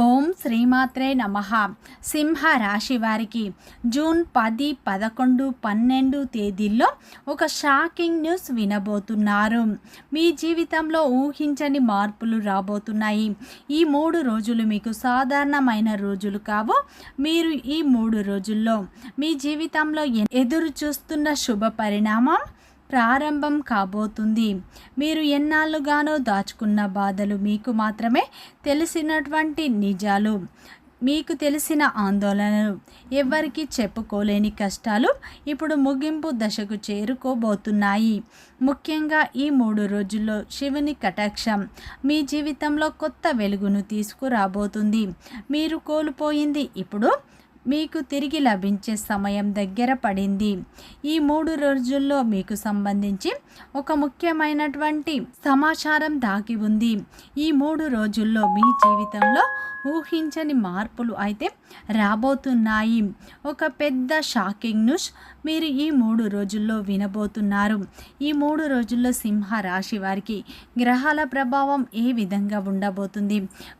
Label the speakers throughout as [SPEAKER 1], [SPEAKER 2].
[SPEAKER 1] ఓం శ్రీమాత్రే నమః. సింహ రాశి వారికి జూన్ 10, 11, 12 తేదీల్లో ఒక షాకింగ్ న్యూస్ వినబోతున్నారు. మీ జీవితంలో ఊహించని మార్పులు రాబోతున్నాయి. ఈ 3 రోజులు మీకు సాధారణమైన రోజులు కావు. మీరు ఈ 3 రోజుల్లో మీ జీవితంలో ఎదురు చూస్తున్న శుభ పరిణామం ప్రారంభం కాబోతుంది. మీరు ఎన్నాళ్ళుగానో దాచుకున్న బాధలు, మీకు మాత్రమే తెలిసినటువంటి నిజాలు, మీకు తెలిసిన ఆందోళనలు, ఎవరికి చెప్పుకోలేని కష్టాలు ఇప్పుడు ముగింపు దశకు చేరుకోబోతున్నాయి. ముఖ్యంగా ఈ 3 రోజుల్లో శివుని కటాక్షం మీ జీవితంలో కొత్త వెలుగును తీసుకురాబోతుంది. మీరు కోల్పోయింది ఇప్పుడు మీకు తిరిగి లభించే సమయం దగ్గర పడింది. ఈ 3 రోజుల్లో మీకు సంబంధించి ఒక ముఖ్యమైనటువంటి సమాచారం దాగి ఉంది. ఈ 3 రోజుల్లో మీ జీవితంలో ఊహించని మార్పులు అయితే రాబోతున్నాయి. ఒక పెద్ద షాకింగ్ న్యూస్ మీరు ఈ 3 రోజుల్లో వినబోతున్నారు. ఈ 3 రోజుల్లో సింహ రాశి వారికి గ్రహాల ప్రభావం ఏ విధంగా ఉండబోతుంది?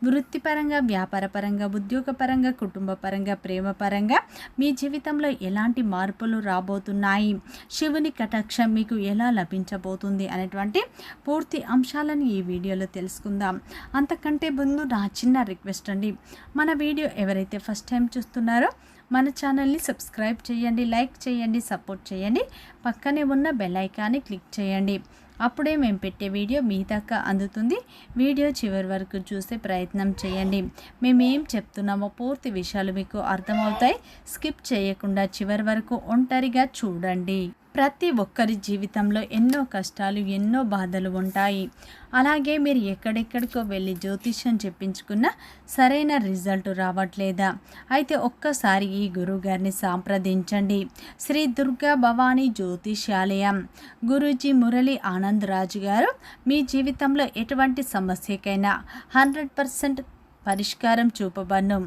[SPEAKER 1] వృత్తిపరంగా, వ్యాపారపరంగా, ఉద్యోగపరంగా, కుటుంబపరంగా, ప్రేమపరంగా మీ జీవితంలో ఎలాంటి మార్పులు రాబోతున్నాయి? శివుని కటాక్షం మీకు ఎలా లభించబోతుంది అనేటువంటి పూర్తి అంశాలను ఈ వీడియోలో తెలుసుకుందాం. అంతకంటే ముందు నా చిన్న రిక్వెస్ట్ అండి, మన వీడియో ఎవరైతే ఫస్ట్ టైం చూస్తున్నారో మన ఛానల్ని సబ్స్క్రైబ్ చేయండి, లైక్ చేయండి, సపోర్ట్ చేయండి. పక్కనే ఉన్న బెల్ ఐకాన్ని క్లిక్ చేయండి. అప్పుడే మేము పెట్టే వీడియో మీ దాకా అందుతుంది. వీడియో చివరి వరకు చూసే ప్రయత్నం చేయండి. మేము ఏం చెప్తున్నామో పూర్తి విషయాలు మీకు అర్థమవుతాయి. స్కిప్ చేయకుండా చివరి వరకు ఒంటరిగా చూడండి. ప్రతి ఒక్కరి జీవితంలో ఎన్నో కష్టాలు, ఎన్నో బాధలు ఉంటాయి. అలాగే మీరు ఎక్కడెక్కడికో వెళ్ళి జ్యోతిష్యం చెప్పించుకున్నా సరైన రిజల్ట్ రావట్లేదా? అయితే ఒక్కసారి ఈ గురువుగారిని సంప్రదించండి. శ్రీ దుర్గా భవానీ జ్యోతిష్యాలయం గురూజీ మురళి ఆనంద్ రాజు గారు మీ జీవితంలో ఎటువంటి సమస్యకైనా 100% పరిష్కారం చూపబడును.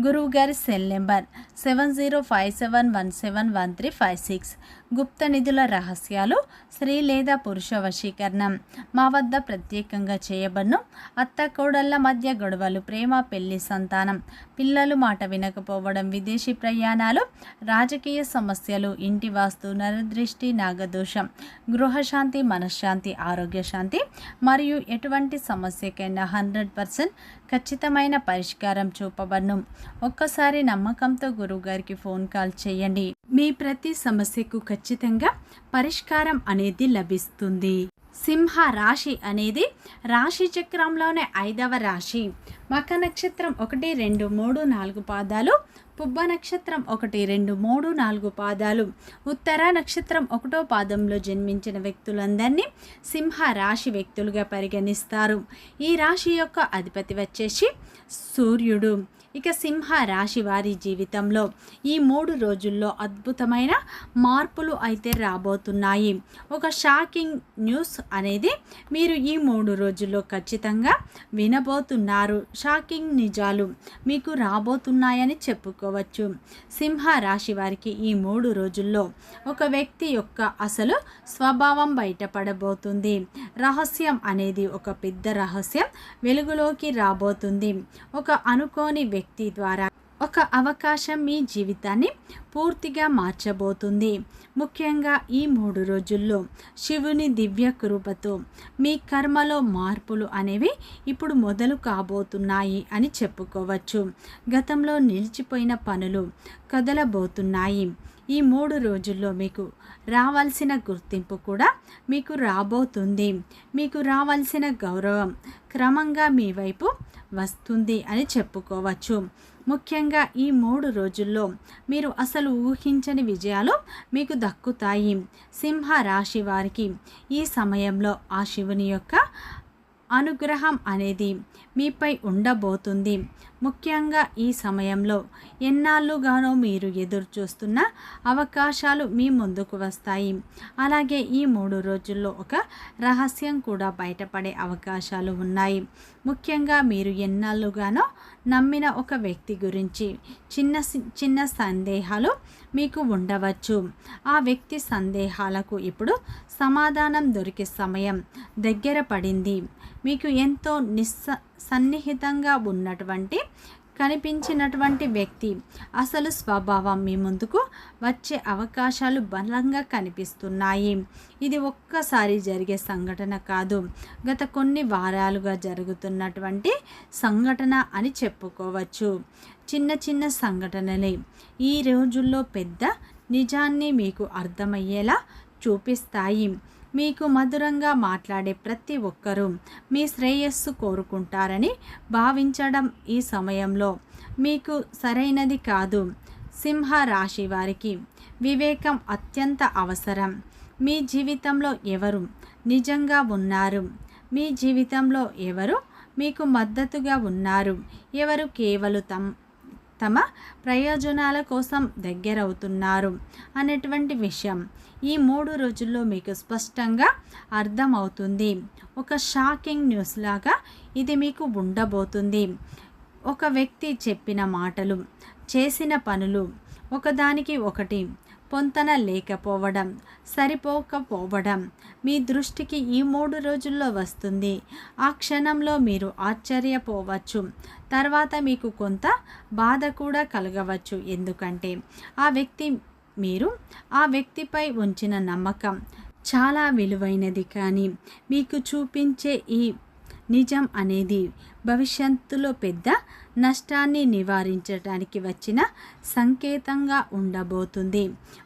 [SPEAKER 1] గురువు గారి సెల్ నెంబర్ 7057171356. గుప్త నిధుల రహస్యాలు, స్త్రీ లేదా పురుష వశీకరణం మా వద్ద ప్రత్యేకంగా చేయబడును. అత్త కోడళ్ళ మధ్య గొడవలు, ప్రేమ, పెళ్లి, సంతానం, పిల్లలు మాట వినకపోవడం, విదేశీ ప్రయాణాలు, రాజకీయ సమస్యలు, ఇంటి వాస్తు, నరదృష్టి, నాగదోషం, గృహశాంతి, మనశ్శాంతి, ఆరోగ్య శాంతి మరియు ఎటువంటి సమస్యకైనా 100% ఖచ్చితమైన పరిష్కారం చూపబడును. ఒక్కసారి నమ్మకంతో గురువుగారికి ఫోన్ కాల్ చేయండి. మీ ప్రతి సమస్యకు ఖచ్చితంగా పరిష్కారం అనేది లభిస్తుంది. సింహ రాశి అనేది రాశి చక్రంలోనే 5వ రాశి. మఖ నక్షత్రం 1, 2, 3, 4 పాదాలు, పుబ్బ నక్షత్రం 1, 2, 3, 4 పాదాలు, ఉత్తర నక్షత్రం 1వ పాదంలో జన్మించిన వ్యక్తులందరినీ సింహ రాశి వ్యక్తులుగా పరిగణిస్తారు. ఈ రాశి యొక్క అధిపతి వచ్చేసి సూర్యుడు. ఇక సింహ రాశి వారి జీవితంలో ఈ 3 రోజుల్లో అద్భుతమైన మార్పులు అయితే రాబోతున్నాయి. ఒక షాకింగ్ న్యూస్ అనేది మీరు ఈ 3 రోజుల్లో ఖచ్చితంగా వినబోతున్నారు. షాకింగ్ నిజాలు మీకు రాబోతున్నాయని చెప్పుకోవచ్చు. సింహ రాశి వారికి ఈ 3 రోజుల్లో ఒక వ్యక్తి యొక్క అసలు స్వభావం బయటపడబోతుంది. రహస్యం అనేది ఒక పెద్ద రహస్యం వెలుగులోకి రాబోతుంది. ఒక అనుకోని వ్యక్తి ద్వారా ఒక అవకాశం మీ జీవితాన్ని పూర్తిగా మార్చబోతుంది. ముఖ్యంగా ఈ 3 రోజుల్లో శివుని దివ్య కృపతో మీ కర్మలో మార్పులు అనేవి ఇప్పుడు మొదలు కాబోతున్నాయి అని చెప్పుకోవచ్చు. గతంలో నిలిచిపోయిన పనులు కదలబోతున్నాయి. ఈ 3 రోజుల్లో మీకు రావాల్సిన గుర్తింపు కూడా మీకు రాబోతుంది. మీకు రావాల్సిన గౌరవం క్రమంగా మీ వైపు వస్తుంది అని చెప్పుకోవచ్చు. ముఖ్యంగా ఈ 3 రోజుల్లో మీరు అసలు ఊహించని విజయాలు మీకు దక్కుతాయి. సింహ రాశి వారికి ఈ సమయంలో ఆ శివుని యొక్క అనుగ్రహం అనేది మీపై ఉండబోతుంది. ముఖ్యంగా ఈ సమయంలో ఎన్నాళ్ళుగానో మీరు ఎదురు చూస్తున్న అవకాశాలు మీ ముందుకు వస్తాయి. అలాగే ఈ 3 రోజుల్లో ఒక రహస్యం కూడా బయటపడే అవకాశాలు ఉన్నాయి. ముఖ్యంగా మీరు ఎన్నాళ్ళుగానో నమ్మిన ఒక వ్యక్తి గురించి చిన్న సందేహాలు మీకు ఉండవచ్చు. ఆ వ్యక్తి సందేహాలకు ఇప్పుడు సమాధానం దొరికే సమయం దగ్గర పడింది. మీకు ఎంతో సన్నిహితంగా ఉన్నటువంటి కనిపించినటువంటి వ్యక్తి అసలు స్వభావం మీ ముందుకు వచ్చే అవకాశాలు బలంగా కనిపిస్తున్నాయి. ఇది ఒక్కసారి జరిగే సంఘటన కాదు, గత కొన్ని వారాలుగా జరుగుతున్నటువంటి సంఘటన అని చెప్పుకోవచ్చు. చిన్న చిన్న సంఘటనలే ఈ రోజుల్లో పెద్ద నిజాన్ని మీకు అర్థమయ్యేలా చూపిస్తాయి. మీకు మధురంగా మాట్లాడే ప్రతి ఒక్కరూ మీ శ్రేయస్సు కోరుకుంటారని భావించడం ఈ సమయంలో మీకు సరైనది కాదు. సింహ రాశి వారికి వివేకం అత్యంత అవసరం. మీ జీవితంలో ఎవరు నిజంగా ఉన్నారు, మీ జీవితంలో ఎవరు మీకు మద్దతుగా ఉన్నారు, ఎవరు కేవలం తమ ప్రయోజనాల కోసం దగ్గరవుతున్నారు అనేటువంటి విషయం ఈ 3 రోజుల్లో మీకు స్పష్టంగా అర్థమవుతుంది. ఒక షాకింగ్ న్యూస్ లాగా ఇది మీకు ఉండబోతుంది. ఒక వ్యక్తి చెప్పిన మాటలు, చేసిన పనులు ఒకదానికి ఒకటి పొంతన లేకపోవడం, సరిపోకపోవడం మీ దృష్టికి ఈ 3 రోజుల్లో వస్తుంది. ఆ క్షణంలో మీరు ఆశ్చర్యపోవచ్చు, తర్వాత మీకు కొంత బాధ కూడా కలగవచ్చు. ఎందుకంటే మీరు ఆ వ్యక్తిపై ఉంచిన నమ్మకం చాలా విలువైనది, కానీ మీకు చూపించే ఈ నిజం అనేది భవిష్యత్తులో పెద్ద నష్టాన్ని నివారించడానికి వచ్చిన సంకేతంగా ఉండబోతుంది.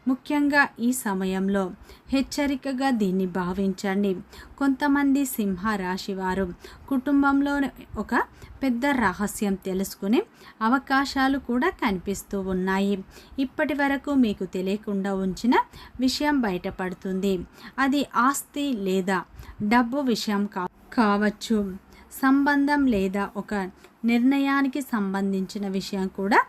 [SPEAKER 1] ముఖ్యంగా ఈ సమయంలో హెచ్చరికగా దీన్ని భావించండి. కొంతమంది సింహ రాశి వారు కుటుంబంలో ఒక పెద్ద రహస్యం తెలుసుకునే అవకాశాలు కూడా కనిపిస్తూ ఉన్నాయి. ఇప్పటి వరకు మీకు తెలియకుండా ఉంచిన విషయం బయటపడుతుంది. అది ఆస్తి లేదా డబ్బు విషయం కావచ్చు, సంబంధం లేదా ఒక నిర్ణయానికి సంబంధించిన విషయం కూడా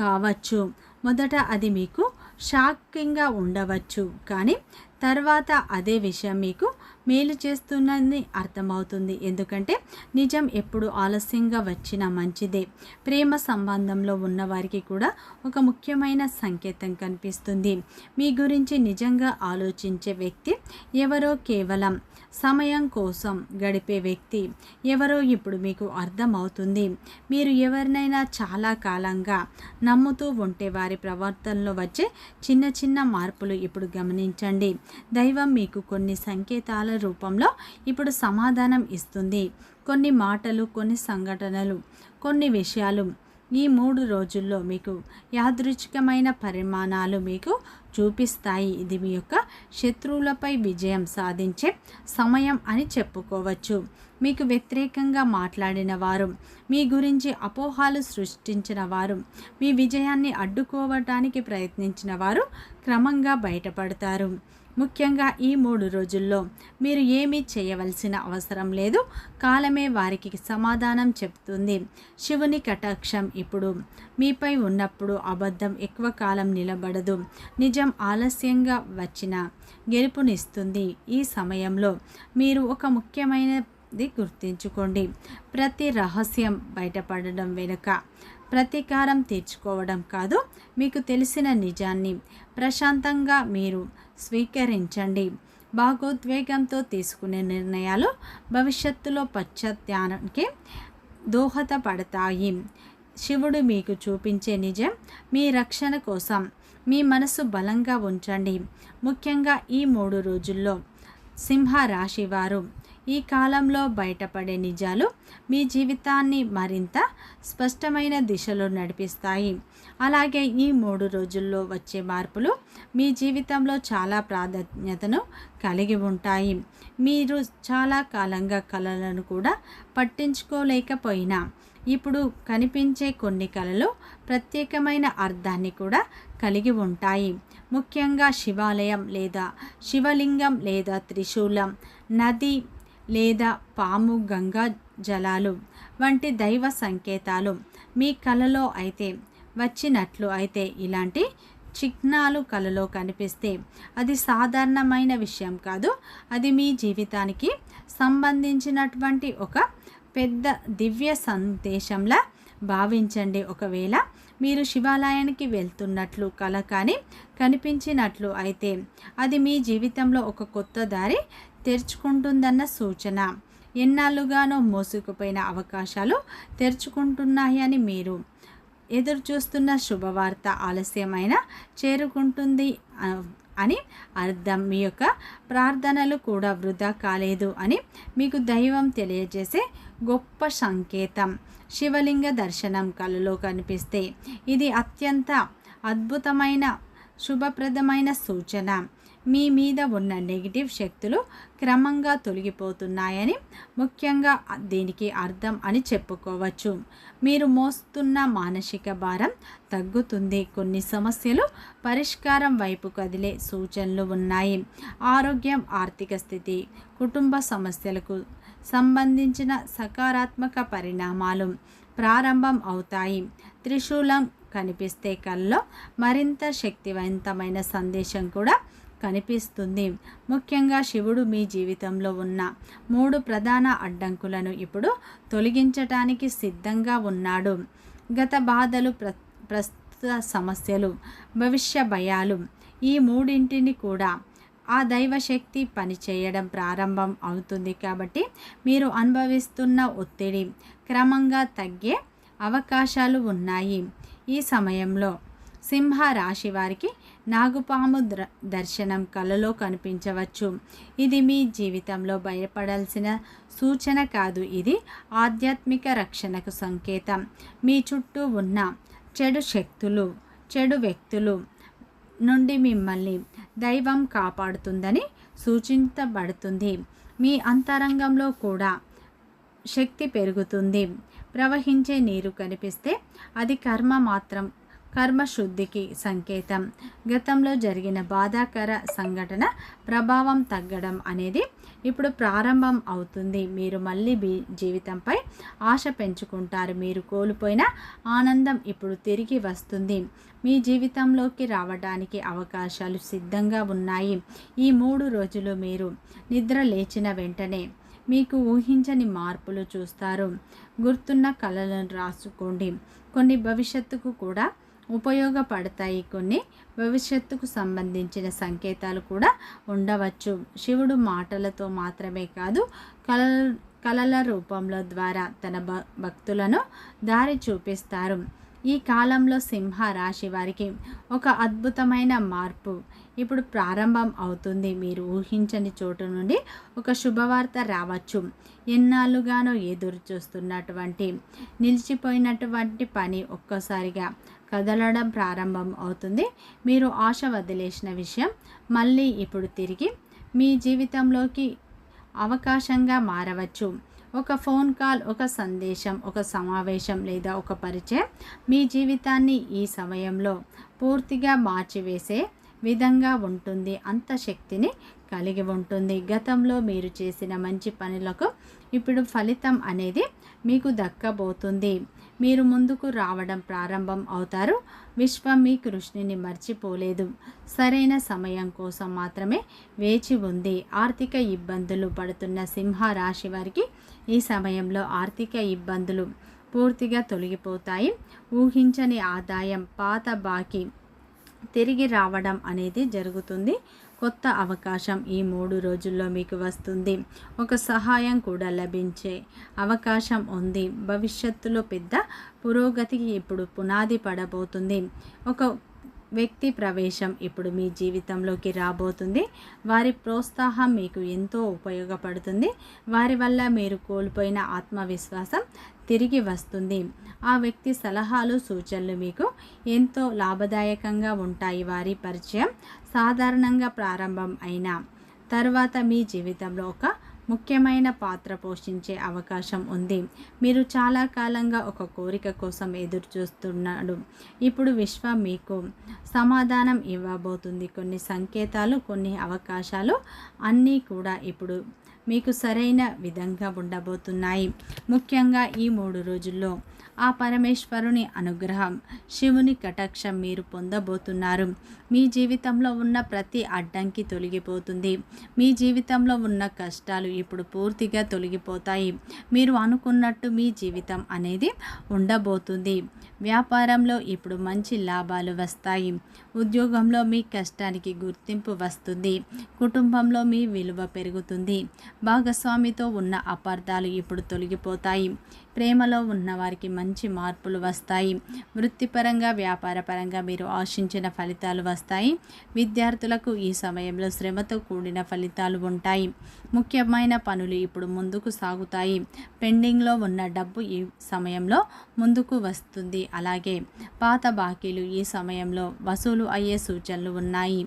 [SPEAKER 1] కావచ్చు. మొదట అది మీకు షాకింగ్గా ఉండవచ్చు, కానీ తర్వాత అదే విషయం మీకు మేలు చేస్తున్నది అర్థమవుతుంది. ఎందుకంటే నిజం ఎప్పుడు ఆలస్యంగా వచ్చినా మంచిదే. ప్రేమ సంబంధంలో ఉన్నవారికి కూడా ఒక ముఖ్యమైన సంకేతం కనిపిస్తుంది. మీ గురించి నిజంగా ఆలోచించే వ్యక్తి ఎవరో, కేవలం సమయం కోసం గడిపే వ్యక్తి ఎవరో ఇప్పుడు మీకు అర్థమవుతుంది. మీరు ఎవరినైనా చాలా కాలంగా నమ్ముతూ ఉంటే వారి ప్రవర్తనలో వచ్చే చిన్న చిన్న మార్పులు ఇప్పుడు గమనించండి. దైవం మీకు కొన్ని సంకేతాల రూపంలో ఇప్పుడు సమాధానం ఇస్తుంది. కొన్ని మాటలు, కొన్ని సంఘటనలు, కొన్ని విషయాలు ఈ 3 రోజుల్లో మీకు యాదృచ్ఛికమైన పరిమాణాలు మీకు చూపిస్తాయి. ఇది మీ యొక్క శత్రువులపై విజయం సాధించే సమయం అని చెప్పుకోవచ్చు. మీకు వ్యతిరేకంగా మాట్లాడిన వారు, మీ గురించి అపోహలు సృష్టించిన వారు, మీ విజయాన్ని అడ్డుకోవటానికి ప్రయత్నించిన వారు క్రమంగా బయటపడతారు. ముఖ్యంగా ఈ 3 రోజుల్లో మీరు ఏమీ చేయవలసిన అవసరం లేదు. కాలమే వారికి సమాధానం చెప్తుంది. శివుని కటాక్షం ఇప్పుడు మీపై ఉన్నప్పుడు అబద్ధం ఎక్కువ కాలం నిలబడదు. నిజం ఆలస్యంగా వచ్చిన గెలుపునిస్తుంది. ఈ సమయంలో మీరు ఒక ముఖ్యమైనది గుర్తుంచుకోండి. ప్రతి రహస్యం బయటపడడం వెనుక ప్రతీకారం తీర్చుకోవడం కాదు, మీకు తెలిసిన నిజాన్ని ప్రశాంతంగా మీరు స్వీకరించండి. భాగోద్వేగంతో తీసుకునే నిర్ణయాలు భవిష్యత్తులో పశ్చాత్తాపానికి దోహదపడతాయి. శివుడు మీకు చూపించే నిజం మీ రక్షణ కోసం మీ మనసు బలంగా ఉంచండి. ముఖ్యంగా ఈ 3 రోజుల్లో సింహ రాశి వారు ఈ కాలంలో బయటపడే నిజాలు మీ జీవితాన్ని మరింత స్పష్టమైన దిశలో నడిపిస్తాయి. అలాగే ఈ 3 రోజుల్లో వచ్చే మార్పులు మీ జీవితంలో చాలా ప్రాధాన్యతను కలిగి ఉంటాయి. మీరు చాలా కాలంగా కళలను కూడా పట్టించుకోలేకపోయినా ఇప్పుడు కనిపించే కొన్ని కళలు ప్రత్యేకమైన అర్థాన్ని కూడా కలిగి ఉంటాయి. ముఖ్యంగా శివాలయం లేదా శివలింగం లేదా త్రిశూలం, నది లేదా పాము, గంగా జలాలు వంటి దైవ సంకేతాలు మీ కలలో అయితే వచ్చినట్లు అయితే ఇలాంటి చిహ్నాలు కలలో కనిపిస్తే అది సాధారణమైన విషయం కాదు. అది మీ జీవితానికి సంబంధించినటువంటి ఒక పెద్ద దివ్య సందేశంలా భావించండి. ఒకవేళ మీరు శివాలయానికి వెళ్తున్నట్లు కల కానీ కనిపించినట్లు అయితే అది మీ జీవితంలో ఒక కొత్త దారి తెరుచుకుంటుందన్న సూచన. ఎన్నాళ్ళుగానో మోసుకుపోయిన అవకాశాలు తెరుచుకుంటున్నాయని మీరు ఎదురు చూస్తున్న శుభవార్త ఆలస్యమైన చేరుకుంటుంది అని అర్థం. మీ యొక్క ప్రార్థనలు కూడా వృధా కాలేదు అని మీకు దైవం తెలియజేసే గొప్ప సంకేతం. శివలింగ దర్శనం కలలో కనిపిస్తే ఇది అత్యంత అద్భుతమైన శుభప్రదమైన సూచన. మీ మీద ఉన్న నెగిటివ్ శక్తులు క్రమంగా తొలగిపోతున్నాయని ముఖ్యంగా దీనికి అర్థం అని చెప్పుకోవచ్చు. మీరు మోస్తున్న మానసిక భారం తగ్గుతుంది. కొన్ని సమస్యలు పరిష్కారం వైపు కదిలే సూచనలు ఉన్నాయి. ఆరోగ్యం, ఆర్థిక స్థితి, కుటుంబ సమస్యలకు సంబంధించిన సకారాత్మక పరిణామాలు ప్రారంభం అవుతాయి. త్రిశూలం కనిపిస్తే కల్లో మరింత శక్తివంతమైన సందేశం కూడా కనిపిస్తుంది. ముఖ్యంగా శివుడు మీ జీవితంలో ఉన్న 3 ప్రధాన అడ్డంకులను ఇప్పుడు తొలగించటానికి సిద్ధంగా ఉన్నాడు. గత బాధలు, ప్రస్తుత సమస్యలు, భవిష్య భయాలు, ఈ మూడింటిని కూడా ఆ దైవశక్తి పనిచేయడం ప్రారంభం అవుతుంది. కాబట్టి మీరు అనుభవిస్తున్న ఒత్తిడి క్రమంగా తగ్గే అవకాశాలు ఉన్నాయి. ఈ సమయంలో సింహ రాశి వారికి నాగుపాము దర్శనం కలలో కనిపించవచ్చు. ఇది మీ జీవితంలో భయపడాల్సిన సూచన కాదు, ఇది ఆధ్యాత్మిక రక్షణకు సంకేతం. మీ చుట్టూ ఉన్న చెడు శక్తులు, చెడు వ్యక్తులు నుండి మిమ్మల్ని దైవం కాపాడుతుందని సూచించబడుతుంది. మీ అంతరంగంలో కూడా శక్తి పెరుగుతుంది. ప్రవహించే నీరు కనిపిస్తే అది కర్మశుద్ధికి సంకేతం. గతంలో జరిగిన బాధాకర సంఘటన ప్రభావం తగ్గడం అనేది ఇప్పుడు ప్రారంభం అవుతుంది. మీరు మళ్ళీ జీవితంపై ఆశ పెంచుకుంటారు. మీరు కోల్పోయిన ఆనందం ఇప్పుడు తిరిగి వస్తుంది. మీ జీవితంలోకి రావడానికి అవకాశాలు సిద్ధంగా ఉన్నాయి. ఈ 3 రోజులు మీరు నిద్ర లేచిన వెంటనే మీకు ఊహించని మార్పులు చూస్తారు. గుర్తున్న కళలను రాసుకోండి. కొన్ని భవిష్యత్తుకు కూడా ఉపయోగపడతాయి. కొన్ని భవిష్యత్తుకు సంబంధించిన సంకేతాలు కూడా ఉండవచ్చు. శివుడు మాటలతో మాత్రమే కాదు, కళల రూపంలో ద్వారా తన భక్తులను దారి చూపిస్తారు. ఈ కాలంలో సింహ రాశి వారికి ఒక అద్భుతమైన మార్పు ఇప్పుడు ప్రారంభం అవుతుంది. మీరు ఊహించని చోటు నుండి ఒక శుభవార్త రావచ్చు. ఎన్నాళ్ళుగానో ఎదురు చూస్తున్నటువంటి నిలిచిపోయినటువంటి పని ఒక్కసారిగా కదలడం ప్రారంభం అవుతుంది. మీరు ఆశ వదిలేసిన విషయం మళ్ళీ ఇప్పుడు తిరిగి మీ జీవితంలోకి అవకాశంగా మారవచ్చు. ఒక ఫోన్ కాల్, ఒక సందేశం, ఒక సమావేశం లేదా ఒక పరిచయం మీ జీవితాన్ని ఈ సమయంలో పూర్తిగా మార్చివేసే విధంగా ఉంటుంది. అంత శక్తిని కలిగి ఉంటుంది. గతంలో మీరు చేసిన మంచి పనులకు ఇప్పుడు ఫలితం అనేది మీకు దక్కబోతుంది. మీరు ముందుకు రావడం ప్రారంభం అవుతారు. విశ్వం మీ కృషిని మర్చిపోలేదు. సరైన సమయం కోసం మాత్రమే వేచి ఉంది. ఆర్థిక ఇబ్బందులు పడుతున్న సింహ రాశి వారికి ఈ సమయంలో ఆర్థిక ఇబ్బందులు పూర్తిగా తొలగిపోతాయి. ఊహించని ఆదాయం, పాత బాకీ తిరిగి రావడం అనేది జరుగుతుంది. కొత్త అవకాశం ఈ 3 రోజుల్లో మీకు వస్తుంది. ఒక సహాయం కూడా లభించే అవకాశం ఉంది. భవిష్యత్తులో పెద్ద పురోగతికి ఇప్పుడు పునాది పడబోతుంది. ఒక వ్యక్తి ప్రవేశం ఇప్పుడు మీ జీవితంలోకి రాబోతుంది. వారి ప్రోత్సాహం మీకు ఎంతో ఉపయోగపడుతుంది. వారి వల్ల మీరు కోల్పోయిన ఆత్మవిశ్వాసం తిరిగి వస్తుంది. ఆ వ్యక్తి సలహాలు, సూచనలు మీకు ఎంతో లాభదాయకంగా ఉంటాయి. వారి పరిచయం సాధారణంగా ప్రారంభం అయిన తర్వాత మీ జీవితంలో ఒక ముఖ్యమైన పాత్ర పోషించే అవకాశం ఉంది. మీరు చాలా కాలంగా ఒక కోరిక కోసం ఎదురు చూస్తున్నాడు. ఇప్పుడు విశ్వం మీకు సమాధానం ఇవ్వబోతుంది. కొన్ని సంకేతాలు, కొన్ని అవకాశాలు అన్నీ కూడా ఇప్పుడు మీకు సరైన విధంగా ఉండబోతున్నాయి. ముఖ్యంగా ఈ 3 రోజుల్లో ఆ పరమేశ్వరుని అనుగ్రహం, శివుని కటాక్షం మీరు పొందబోతున్నారు. మీ జీవితంలో ఉన్న ప్రతి అడ్డంకి తొలగిపోతుంది. మీ జీవితంలో ఉన్న కష్టాలు ఇప్పుడు పూర్తిగా తొలగిపోతాయి. మీరు అనుకున్నట్టు మీ జీవితం అనేది ఉండబోతుంది. వ్యాపారంలో ఇప్పుడు మంచి లాభాలు వస్తాయి. ఉద్యోగంలో మీ కష్టానికి గుర్తింపు వస్తుంది. కుటుంబంలో మీ విలువ పెరుగుతుంది. భాగస్వామితో ఉన్న అపార్థాలు ఇప్పుడు తొలగిపోతాయి. ప్రేమలో ఉన్న వారికి మంచి మార్పులు వస్తాయి. వృత్తిపరంగా వ్యాపారపరంగా మీరు ఆశించిన ఫలితాలు వస్తాయి. విద్యార్థులకు ఈ సమయంలో శ్రమతో కూడిన ఫలితాలు ఉంటాయి. ముఖ్యమైన పనులు ఇప్పుడు ముందుకు సాగుతాయి. పెండింగ్లో ఉన్న డబ్బు ఈ సమయంలో ముందుకు వస్తుంది. అలాగే పాత బాకీలు ఈ సమయంలో వసూలు అయ్యే సూచనలు ఉన్నాయి.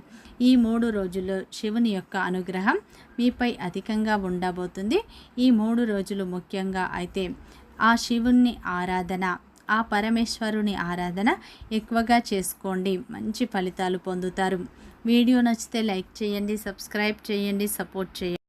[SPEAKER 1] ఈ 3 రోజుల్లో శివుని యొక్క అనుగ్రహం మీపై అధికంగా ఉండబోతుంది. ఈ 3 రోజులు ముఖ్యంగా అయితే ఆ శివుని ఆరాధన, ఆ పరమేశ్వరుని ఆరాధన ఎక్కువగా చేసుకోండి. మంచి ఫలితాలు పొందుతారు. వీడియో నచ్చితే లైక్ చేయండి, సబ్స్క్రైబ్ చేయండి, సపోర్ట్ చేయండి.